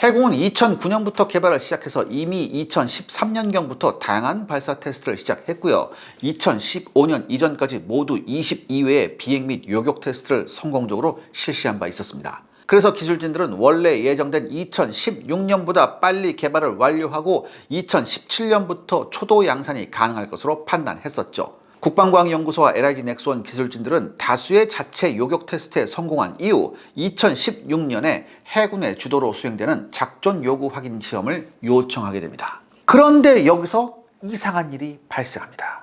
해군은 2009년부터 개발을 시작해서 이미 2013년경부터 다양한 발사 테스트를 시작했고요. 2015년 이전까지 모두 22회의 비행 및 요격 테스트를 성공적으로 실시한 바 있었습니다. 그래서 기술진들은 원래 예정된 2016년보다 빨리 개발을 완료하고 2017년부터 초도 양산이 가능할 것으로 판단했었죠. 국방과학연구소와 LIG 넥스원 기술진들은 다수의 자체 요격 테스트에 성공한 이후 2016년에 해군의 주도로 수행되는 작전 요구 확인 시험을 요청하게 됩니다. 그런데 여기서 이상한 일이 발생합니다.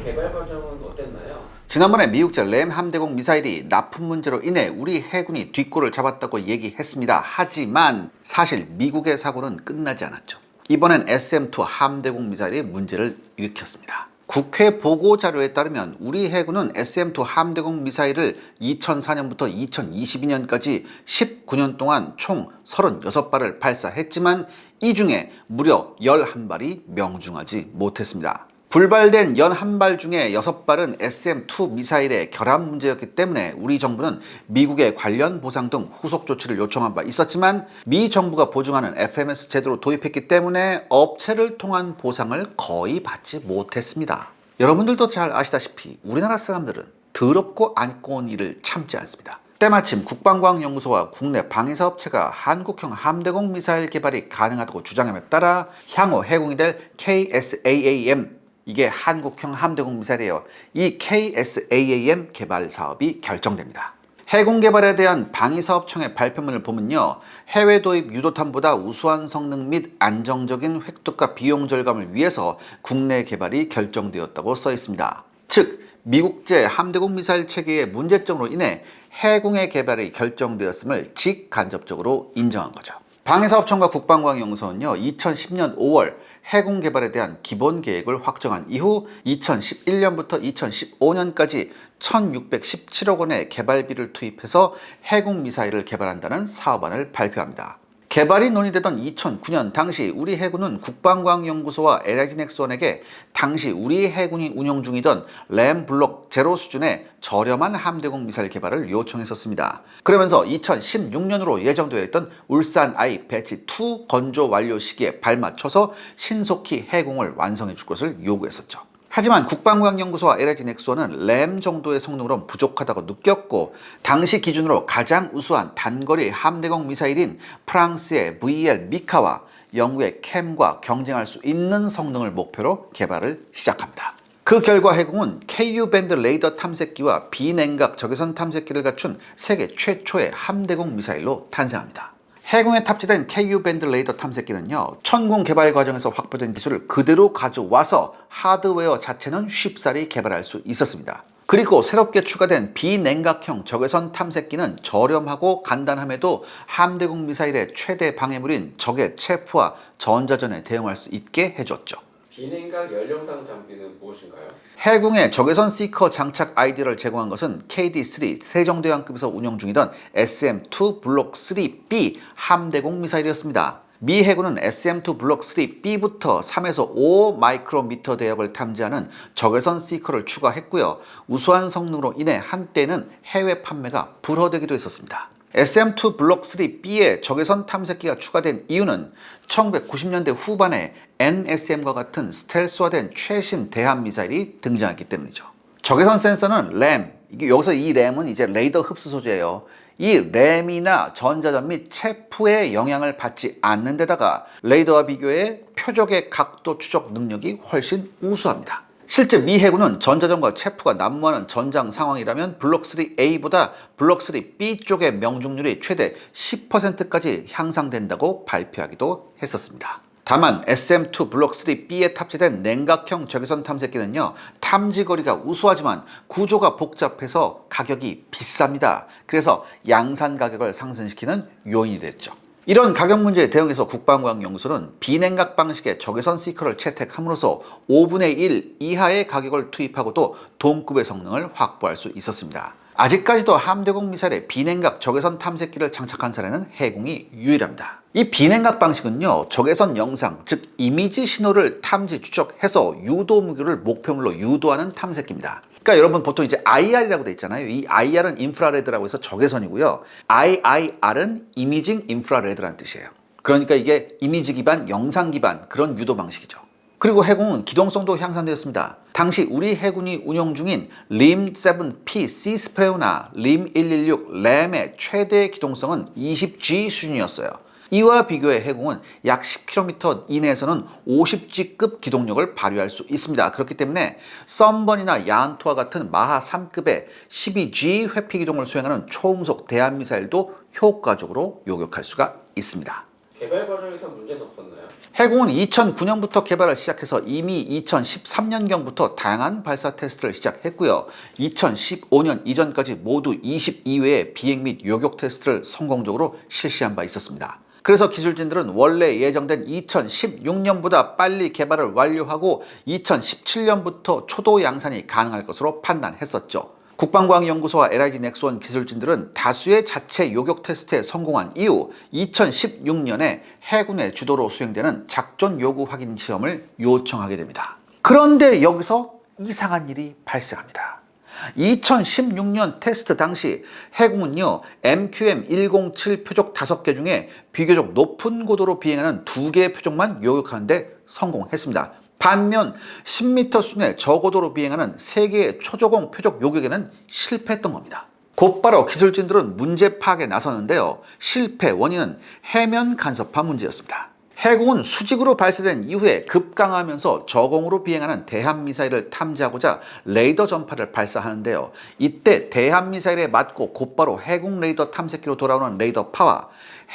개발 과정은 어땠나요? 지난번에 미국제 램 함대공 미사일이 납품 문제로 인해 우리 해군이 뒷골을 잡았다고 얘기했습니다. 하지만 사실 미국의 사고는 끝나지 않았죠. 이번엔 SM-2 함대공 미사일이 문제를 일으켰습니다. 국회 보고 자료에 따르면 우리 해군은 SM-2 함대공 미사일을 2004년부터 2022년까지 19년 동안 총 36발을 발사했지만 이 중에 무려 11발이 명중하지 못했습니다. 불발된 11발 중에 6발은 SM-2 미사일의 결함 문제였기 때문에 우리 정부는 미국의 관련 보상 등 후속 조치를 요청한 바 있었지만 미 정부가 보증하는 FMS 제도를 도입했기 때문에 업체를 통한 보상을 거의 받지 못했습니다. 여러분들도 잘 아시다시피 우리나라 사람들은 더럽고 안고 온 일을 참지 않습니다. 때마침 국방과학연구소와 국내 방위사업체가 한국형 함대공 미사일 개발이 가능하다고 주장함에 따라 향후 해공이 될 KSAAM, 이게 한국형 함대공 미사일이에요. 이 KSAAM 개발 사업이 결정됩니다. 해공 개발에 대한 방위사업청의 발표문을 보면요, 해외 도입 유도탄보다 우수한 성능 및 안정적인 획득과 비용 절감을 위해서 국내 개발이 결정되었다고 써 있습니다. 즉, 미국제 함대공 미사일 체계의 문제점으로 인해 해공의 개발이 결정되었음을 직간접적으로 인정한 거죠. 방위사업청과 국방과학연구소는요, 2010년 5월 해공 개발에 대한 기본 계획을 확정한 이후 2011년부터 2015년까지 1617억 원의 개발비를 투입해서 해공 미사일을 개발한다는 사업안을 발표합니다. 개발이 논의되던 2009년 당시 우리 해군은 국방과학연구소와 LIG 넥스원에게 당시 우리 해군이 운용 중이던 램 블록 제로 수준의 저렴한 함대공 미사일 개발을 요청했었습니다. 그러면서 2016년으로 예정되어 있던 울산 I 배치 2 건조 완료 시기에 발맞춰서 신속히 해공을 완성해 줄 것을 요구했었죠. 하지만 국방과학연구소와 LIG 넥스원은 램 정도의 성능으로는 부족하다고 느꼈고, 당시 기준으로 가장 우수한 단거리 함대공 미사일인 프랑스의 VL 미카와 영국의 캠과 경쟁할 수 있는 성능을 목표로 개발을 시작합니다. 그 결과 해공은 KU 밴드 레이더 탐색기와 비냉각 적외선 탐색기를 갖춘 세계 최초의 함대공 미사일로 탄생합니다. 해공에 탑재된 KU 밴드 레이더 탐색기는요, 천공 개발 과정에서 확보된 기술을 그대로 가져와서 하드웨어 자체는 쉽사리 개발할 수 있었습니다. 그리고 새롭게 추가된 비냉각형 적외선 탐색기는 저렴하고 간단함에도 함대공 미사일의 최대 방해물인 적의 체포와 전자전에 대응할 수 있게 해줬죠. 비냉각 연령상 장비는 무엇인가요? 해군의 적외선 시커 장착 아이디어를 제공한 것은 KD-3 세종대왕급에서 운용 중이던 SM-2 블록 3B 함대공 미사일이었습니다. 미 해군은 SM-2 블록 3B부터 3에서 5 마이크로미터 대역을 탐지하는 적외선 시커를 추가했고요. 우수한 성능으로 인해 한때는 해외 판매가 불허되기도 했었습니다. SM-2 블록 3B에 적외선 탐색기가 추가된 이유는 1990년대 후반에 NSM과 같은 스텔스화된 최신 대함 미사일이 등장했기 때문이죠. 적외선 센서는 램, 여기서 이 램은 이제 레이더 흡수 소재예요. 이 램이나 전자전 및 체포의 영향을 받지 않는 데다가 레이더와 비교해 표적의 각도 추적 능력이 훨씬 우수합니다. 실제 미 해군은 전자전과 체포가 난무하는 전장 상황이라면 블록 3A보다 블록 3B 쪽의 명중률이 최대 10%까지 향상된다고 발표하기도 했었습니다. 다만 SM-2 블록 3B에 탑재된 냉각형 적외선 탐색기는요, 탐지거리가 우수하지만 구조가 복잡해서 가격이 비쌉니다. 그래서 양산 가격을 상승시키는 요인이 됐죠. 이런 가격 문제에 대응해서 국방과학연구소는 비냉각 방식의 적외선 시커를 채택함으로써 5분의 1 이하의 가격을 투입하고도 동급의 성능을 확보할 수 있었습니다. 아직까지도 함대공 미사일에 비냉각 적외선 탐색기를 장착한 사례는 해공이 유일합니다. 이 비냉각 방식은요, 적외선 영상, 즉 이미지 신호를 탐지 추적해서 유도 무기를 목표물로 유도하는 탐색기입니다. 그러니까 여러분 보통 이제 IR이라고 돼 있잖아요. 이 IR은 인프라레드라고 해서 적외선이고요. IIR은 이미징 인프라레드라는 뜻이에요. 그러니까 이게 이미지 기반, 영상 기반 그런 유도 방식이죠. 그리고 해공은 기동성도 향상되었습니다. 당시 우리 해군이 운용 중인 림-7P 시스프레오나 림-116 램의 최대 기동성은 20G 수준이었어요. 이와 비교해 해공은 약 10km 이내에서는 50G급 기동력을 발휘할 수 있습니다. 그렇기 때문에 썬번이나 야한투와 같은 마하 3급의 12G 회피 기동을 수행하는 초음속 대한미사일도 효과적으로 요격할 수가 있습니다. 개발 과정에서 문제는 없었나요? 해공은 2009년부터 개발을 시작해서 이미 2013년경부터 다양한 발사 테스트를 시작했고요. 2015년 이전까지 모두 22회의 비행 및 요격 테스트를 성공적으로 실시한 바 있었습니다. 그래서 기술진들은 원래 예정된 2016년보다 빨리 개발을 완료하고 2017년부터 초도 양산이 가능할 것으로 판단했었죠. 국방과학연구소와 LIG 넥스원 기술진들은 다수의 자체 요격 테스트에 성공한 이후 2016년에 해군의 주도로 수행되는 작전 요구 확인 시험을 요청하게 됩니다. 그런데 여기서 이상한 일이 발생합니다. 2016년 테스트 당시 해군은요, MQM-107 표적 5개 중에 비교적 높은 고도로 비행하는 2개의 표적만 요격하는데 성공했습니다. 반면 10m 수준의 저고도로 비행하는 3개의 초저공 표적 요격에는 실패했던 겁니다. 곧바로 기술진들은 문제 파악에 나섰는데요. 실패 원인은 해면 간섭파 문제였습니다. 해군은 수직으로 발사된 이후에 급강하면서 저공으로 비행하는 대한미사일을 탐지하고자 레이더 전파를 발사하는데요. 이때 대한미사일에 맞고 곧바로 해군 레이더 탐색기로 돌아오는 레이더파와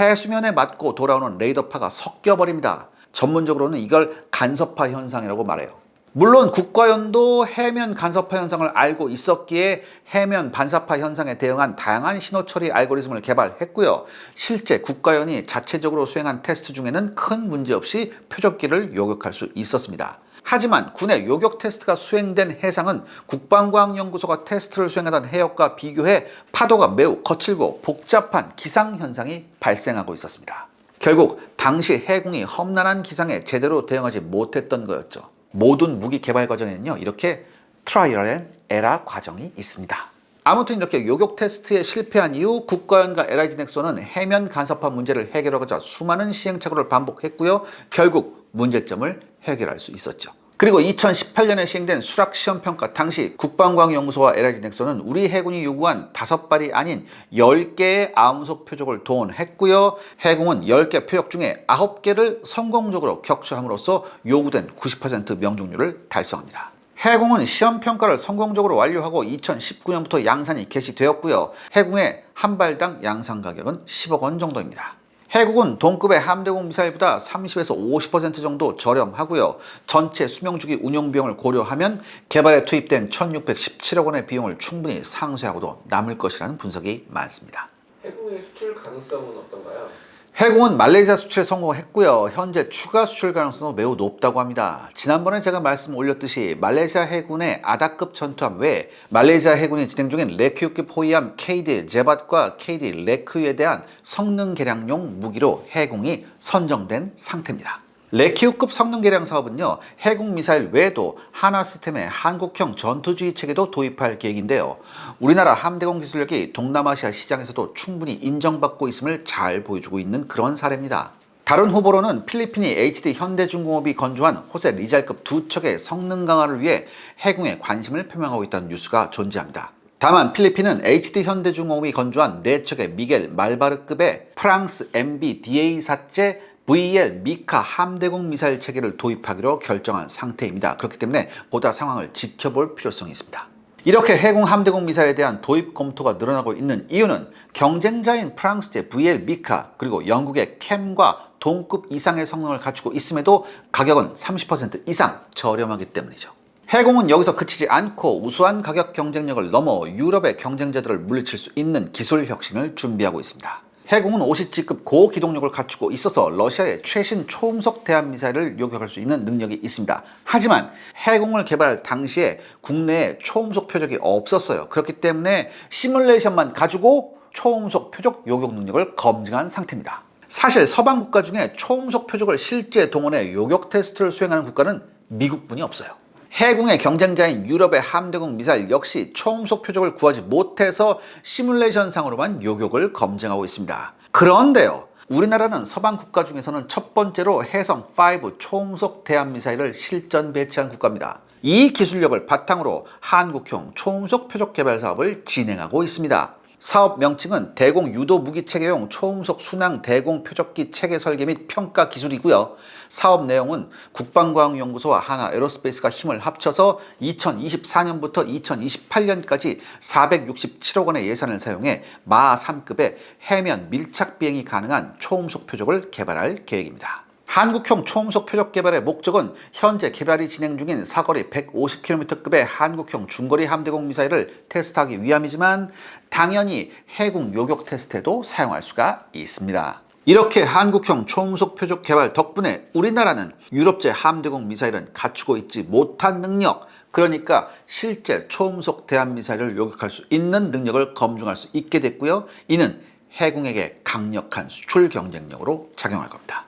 해수면에 맞고 돌아오는 레이더파가 섞여버립니다. 전문적으로는 이걸 간섭파 현상이라고 말해요. 물론 국가연도 해면 간섭파 현상을 알고 있었기에 해면 반사파 현상에 대응한 다양한 신호 처리 알고리즘을 개발했고요. 실제 국가연이 자체적으로 수행한 테스트 중에는 큰 문제 없이 표적기를 요격할 수 있었습니다. 하지만 군의 요격 테스트가 수행된 해상은 국방과학연구소가 테스트를 수행하던 해역과 비교해 파도가 매우 거칠고 복잡한 기상 현상이 발생하고 있었습니다. 결국 당시 해군이 험난한 기상에 제대로 대응하지 못했던 거였죠. 모든 무기 개발 과정에는요, 이렇게 트라이얼 앤 에러 과정이 있습니다. 아무튼 이렇게 요격 테스트에 실패한 이후 국가연과 LIG 넥스원은 해면 간섭파 문제를 해결하고자 수많은 시행착오를 반복했고요. 결국 문제점을 해결할 수 있었죠. 그리고 2018년에 시행된 수락시험평가 당시 국방과학연구소와 LIG 넥스원은 우리 해군이 요구한 5발이 아닌 10개의 암속 표적을 동원했고요. 해공은 10개 표적 중에 9개를 성공적으로 격추함으로써 요구된 90% 명중률을 달성합니다. 해공은 시험평가를 성공적으로 완료하고 2019년부터 양산이 개시되었고요. 해공의 한 발당 양산 가격은 10억 원 정도입니다. 해국은 동급의 함대공 미사일보다 30에서 50% 정도 저렴하고요. 전체 수명주기 운용 비용을 고려하면 개발에 투입된 1617억 원의 비용을 충분히 상쇄하고도 남을 것이라는 분석이 많습니다. 해공의 수출 가능성은 어떤가요? 해공은 말레이시아 수출에 성공했고요. 현재 추가 수출 가능성도 매우 높다고 합니다. 지난번에 제가 말씀 올렸듯이 말레이시아 해군의 아다급 전투함 외에 말레이시아 해군이 진행 중인 레큐급 호위함 KD 제밧과 KD 레크유에 대한 성능 개량용 무기로 해공이 선정된 상태입니다. 레키우급 성능 개량 사업은요, 해군 미사일 외에도 하나 시스템의 한국형 전투주의 체계도 도입할 계획인데요. 우리나라 함대공 기술력이 동남아시아 시장에서도 충분히 인정받고 있음을 잘 보여주고 있는 그런 사례입니다. 다른 후보로는 필리핀이 HD 현대중공업이 건조한 호세 리잘급 2척의 성능 강화를 위해 해공에 관심을 표명하고 있다는 뉴스가 존재합니다. 다만 필리핀은 HD 현대중공업이 건조한 4척의 미겔 말바르급의 프랑스 MBDA4제 VL 미카 함대공 미사일 체계를 도입하기로 결정한 상태입니다. 그렇기 때문에 보다 상황을 지켜볼 필요성이 있습니다. 이렇게 해공 함대공 미사일에 대한 도입 검토가 늘어나고 있는 이유는 경쟁자인 프랑스제 VL 미카 그리고 영국의 캠과 동급 이상의 성능을 갖추고 있음에도 가격은 30% 이상 저렴하기 때문이죠. 해공은 여기서 그치지 않고 우수한 가격 경쟁력을 넘어 유럽의 경쟁자들을 물리칠 수 있는 기술 혁신을 준비하고 있습니다. 해공은 50G급 고기동력을 갖추고 있어서 러시아의 최신 초음속 대함미사일을 요격할 수 있는 능력이 있습니다. 하지만 해공을 개발할 당시에 국내에 초음속 표적이 없었어요. 그렇기 때문에 시뮬레이션만 가지고 초음속 표적 요격 능력을 검증한 상태입니다. 사실 서방 국가 중에 초음속 표적을 실제 동원해 요격 테스트를 수행하는 국가는 미국뿐이 없어요. 해공의 경쟁자인 유럽의 함대공 미사일 역시 초음속 표적을 구하지 못해서 시뮬레이션상으로만 요격을 검증하고 있습니다. 그런데요, 우리나라는 서방 국가 중에서는 첫 번째로 해성5 초음속 대함미사일을 실전 배치한 국가입니다. 이 기술력을 바탕으로 한국형 초음속 표적 개발 사업을 진행하고 있습니다. 사업 명칭은 대공 유도 무기 체계용 초음속 순항 대공 표적기 체계 설계 및 평가 기술이고요. 사업 내용은 국방과학연구소와 하나 에어로스페이스가 힘을 합쳐서 2024년부터 2028년까지 467억 원의 예산을 사용해 마 3급의 해면 밀착 비행이 가능한 초음속 표적을 개발할 계획입니다. 한국형 초음속 표적 개발의 목적은 현재 개발이 진행 중인 사거리 150km급의 한국형 중거리 함대공 미사일을 테스트하기 위함이지만 당연히 해군 요격 테스트에도 사용할 수가 있습니다. 이렇게 한국형 초음속 표적 개발 덕분에 우리나라는 유럽제 함대공 미사일은 갖추고 있지 못한 능력, 그러니까 실제 초음속 대함미사일을 요격할 수 있는 능력을 검증할 수 있게 됐고요. 이는 해군에게 강력한 수출 경쟁력으로 작용할 겁니다.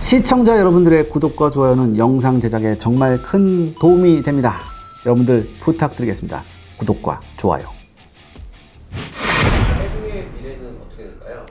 시청자 여러분들의 구독과 좋아요는 영상 제작에 정말 큰 도움이 됩니다. 여러분들 부탁드리겠습니다. 구독과 좋아요. 해군의 미래는 어떻게 될까요?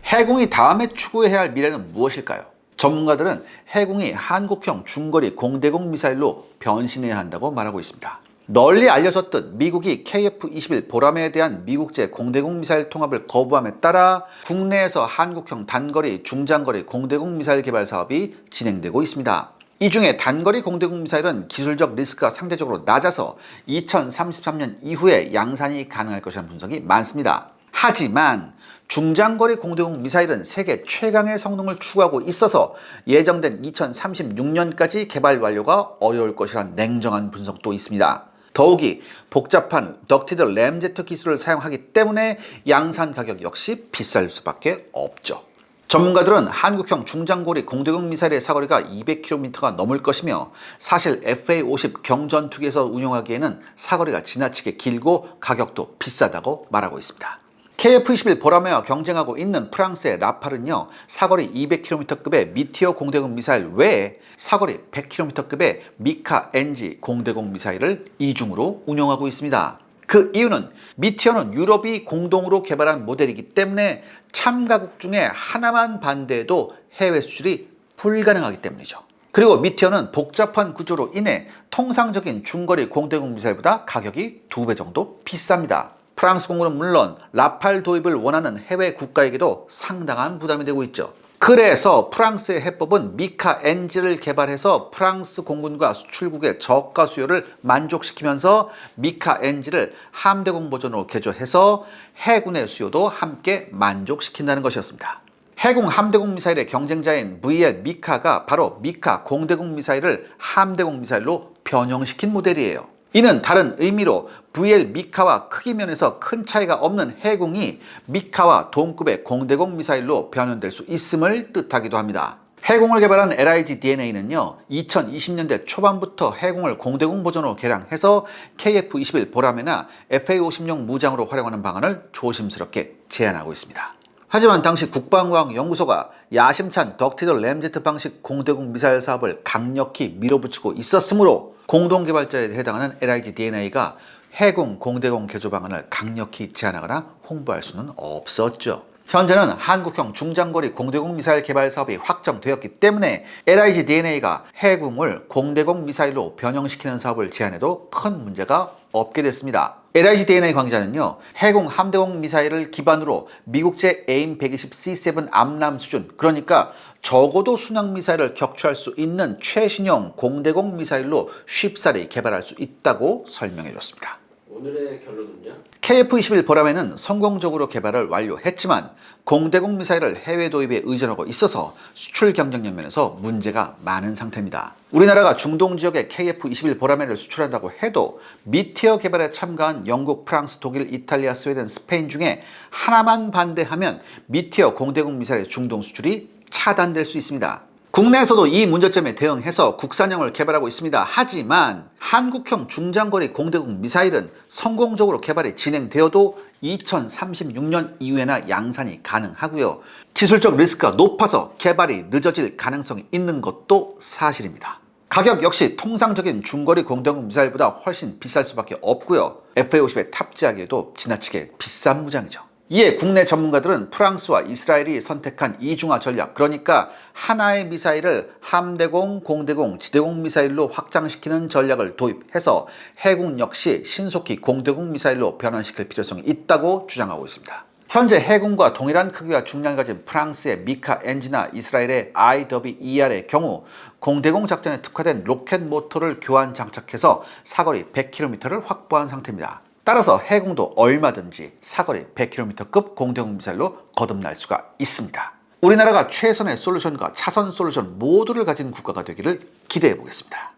해공이 다음에 추구해야 할 미래는 무엇일까요? 전문가들은 해공이 한국형 중거리 공대공 미사일로 변신해야 한다고 말하고 있습니다. 널리 알려졌듯 미국이 KF-21 보라매에 대한 미국제 공대공 미사일 통합을 거부함에 따라 국내에서 한국형 단거리, 중장거리 공대공 미사일 개발 사업이 진행되고 있습니다. 이 중에 단거리 공대공 미사일은 기술적 리스크가 상대적으로 낮아서 2033년 이후에 양산이 가능할 것이라는 분석이 많습니다. 하지만 중장거리 공대공 미사일은 세계 최강의 성능을 추구하고 있어서 예정된 2036년까지 개발 완료가 어려울 것이라는 냉정한 분석도 있습니다. 더욱이 복잡한 덕티드 램제트 기술을 사용하기 때문에 양산 가격 역시 비쌀 수밖에 없죠. 전문가들은 한국형 중장거리 공대공 미사일의 사거리가 200km가 넘을 것이며 사실 FA-50 경전투기에서 운용하기에는 사거리가 지나치게 길고 가격도 비싸다고 말하고 있습니다. KF-21 보라매와 경쟁하고 있는 프랑스의 라팔은요, 사거리 200km급의 미티어 공대공 미사일 외에 사거리 100km급의 미카 NG 공대공 미사일을 이중으로 운용하고 있습니다. 그 이유는 미티어는 유럽이 공동으로 개발한 모델이기 때문에 참가국 중에 하나만 반대해도 해외 수출이 불가능하기 때문이죠. 그리고 미티어는 복잡한 구조로 인해 통상적인 중거리 공대공 미사일보다 가격이 2배 정도 비쌉니다. 프랑스 공군은 물론 라팔 도입을 원하는 해외 국가에게도 상당한 부담이 되고 있죠. 그래서 프랑스의 해법은 미카 NG를 개발해서 프랑스 공군과 수출국의 저가 수요를 만족시키면서 미카 NG를 함대공 버전으로 개조해서 해군의 수요도 함께 만족시킨다는 것이었습니다. 해공 함대공 미사일의 경쟁자인 VL 미카가 바로 미카 공대공 미사일을 함대공 미사일로 변형시킨 모델이에요. 이는 다른 의미로 VL 미카와 크기 면에서 큰 차이가 없는 해공이 미카와 동급의 공대공 미사일로 변형될 수 있음을 뜻하기도 합니다. 해공을 개발한 LIG DNA는요, 2020년대 초반부터 해공을 공대공 버전으로 개량해서 KF-21 보라매나 FA-50용 무장으로 활용하는 방안을 조심스럽게 제안하고 있습니다. 하지만 당시 국방과학연구소가 야심찬 덕티드 램제트 방식 공대공 미사일 사업을 강력히 밀어붙이고 있었으므로 공동개발자에 해당하는 LIG DNA가 해공 공대공 개조 방안을 강력히 제안하거나 홍보할 수는 없었죠. 현재는 한국형 중장거리 공대공 미사일 개발 사업이 확정되었기 때문에 LIG DNA가 해공을 공대공 미사일로 변형시키는 사업을 제안해도 큰 문제가 없게 됐습니다. LIG DNA 관계자는요, 해공 함대공 미사일을 기반으로 미국제 AIM-120C7 암람 수준, 그러니까 적어도 순항 미사일을 격추할 수 있는 최신형 공대공 미사일로 쉽사리 개발할 수 있다고 설명해 줬습니다. 오늘의 결론은요? KF-21 보라매는 성공적으로 개발을 완료했지만 공대공 미사일을 해외 도입에 의존하고 있어서 수출 경쟁력 면에서 문제가 많은 상태입니다. 우리나라가 중동 지역에 KF-21 보라매를 수출한다고 해도 미티어 개발에 참가한 영국, 프랑스, 독일, 이탈리아, 스웨덴, 스페인 중에 하나만 반대하면 미티어 공대공 미사일의 중동 수출이 차단될 수 있습니다. 국내에서도 이 문제점에 대응해서 국산형을 개발하고 있습니다. 하지만 한국형 중장거리 공대공 미사일은 성공적으로 개발이 진행되어도 2036년 이후에나 양산이 가능하고요. 기술적 리스크가 높아서 개발이 늦어질 가능성이 있는 것도 사실입니다. 가격 역시 통상적인 중거리 공대공 미사일보다 훨씬 비쌀 수밖에 없고요. FA-50에 탑재하기에도 지나치게 비싼 무장이죠. 이에 국내 전문가들은 프랑스와 이스라엘이 선택한 이중화 전략, 그러니까 하나의 미사일을 함대공, 공대공, 지대공 미사일로 확장시키는 전략을 도입해서 해군 역시 신속히 공대공 미사일로 변환시킬 필요성이 있다고 주장하고 있습니다. 현재 해군과 동일한 크기와 중량을 가진 프랑스의 미카 엔진이나 이스라엘의 IWER의 경우 공대공 작전에 특화된 로켓 모터를 교환 장착해서 사거리 100km를 확보한 상태입니다. 따라서 해군도 얼마든지 사거리 100km급 공대공 미사일로 거듭날 수가 있습니다. 우리나라가 최선의 솔루션과 차선 솔루션 모두를 가진 국가가 되기를 기대해 보겠습니다.